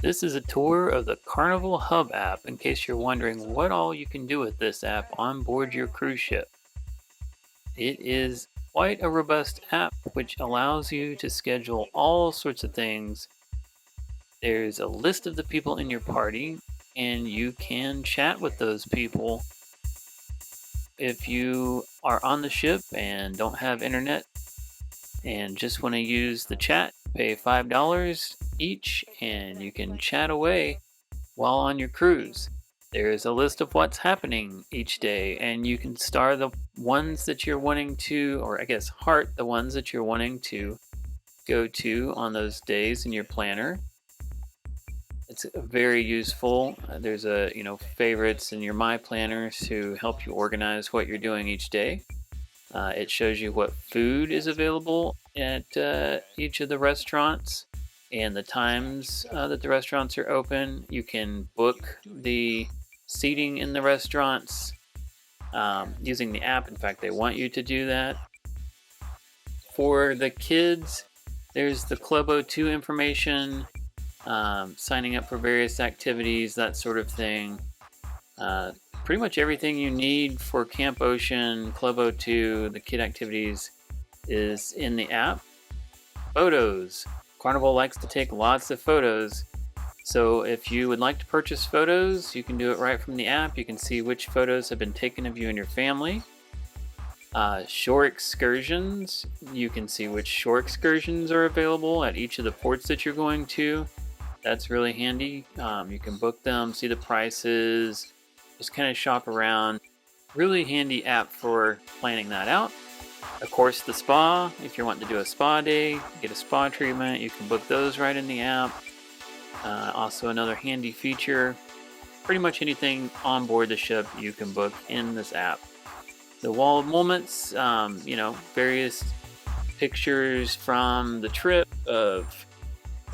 This is a tour of the Carnival Hub app in case you're wondering what all you can do with this app on board your cruise ship. It is quite a robust app which allows you to schedule all sorts of things. There's a list of the people in your party, and you can chat with those people. If you are on the ship and don't have internet and just want to use the chat, pay $5 each and you can chat away while on your cruise. There is a list of what's happening each day, and you can star the ones that you're wanting to, or I guess heart the ones that you're wanting to go to on those days in your planner. It's very useful. There's favorites in your My Planners to help you organize what you're doing each day. It shows you what food is available at each of the restaurants and the times that the restaurants are open. You can book the seating in the restaurants using the app. In fact, they want you to do that. For the kids, there's the Club O2 information, signing up for various activities, that sort of thing. Pretty much everything you need for Camp Ocean, Club O2, the kid activities is in the app. Photos. Carnival likes to take lots of photos. So if you would like to purchase photos, you can do it right from the app. You can see which photos have been taken of you and your family. Shore excursions. You can see which shore excursions are available at each of the ports that you're going to. That's really handy. You can book them, see the prices, just kind of shop around. Really handy app for planning that out. Of course, the spa. If you're wanting to do a spa day, get a spa treatment, you can book those right in the app. Also another handy feature. Pretty much anything on board the ship you can book in this app. The wall of moments, various pictures from the trip of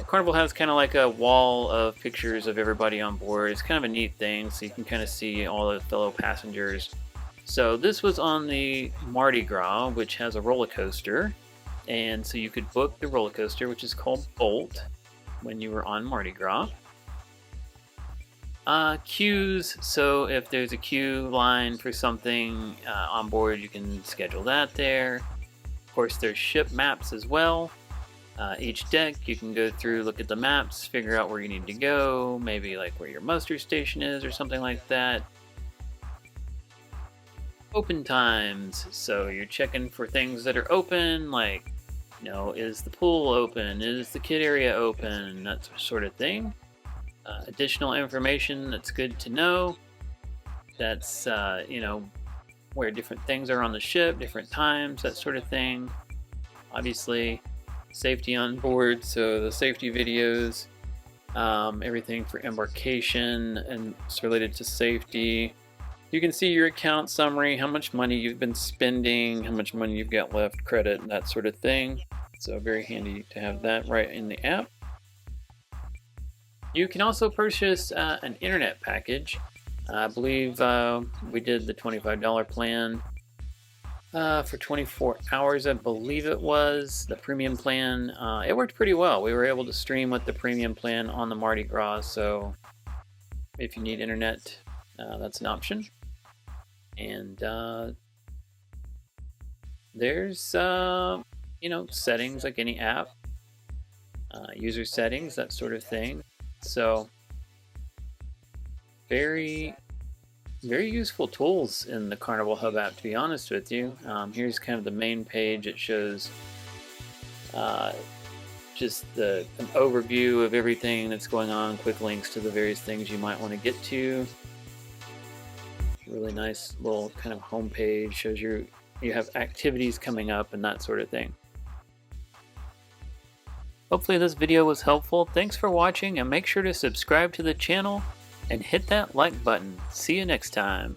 Carnival has kind of like a wall of pictures of everybody on board. It's kind of a neat thing, so you can kind of see all the fellow passengers. So this was on the Mardi Gras, which has a roller coaster, and so you could book the roller coaster, which is called Bolt, when you were on Mardi Gras. Queues, so if there's a queue line for something on board, you can schedule that there. Of course, there's ship maps as well. Each deck, you can go through, look at the maps, figure out where you need to go, maybe like where your muster station is or something like that. Open times, so you're checking for things that are open, like, is the pool open, is the kid area open, that sort of thing. Additional information that's good to know. That's, where different things are on the ship, different times, that sort of thing. Obviously, safety on board, so the safety videos, everything for embarkation and it's related to safety. You can see your account summary, how much money you've been spending, how much money you've got left, credit, and that sort of thing. So very handy to have that right in the app. You can also purchase an internet package. I believe we did the $25 plan for 24 hours, I believe it was, the premium plan. It worked pretty well. We were able to stream with the premium plan on the Mardi Gras, so if you need internet, that's an option. And there's, settings like any app, user settings, that sort of thing. So very useful tools in the Carnival Hub app, to be honest with you. Here's kind of the main page. It shows just an overview of everything that's going on, quick links to the various things you might want to get to. Really nice little kind of home page, shows you have activities coming up and that sort of thing. Hopefully this video was helpful. Thanks for watching, and make sure to subscribe to the channel and hit that like button. See you next time.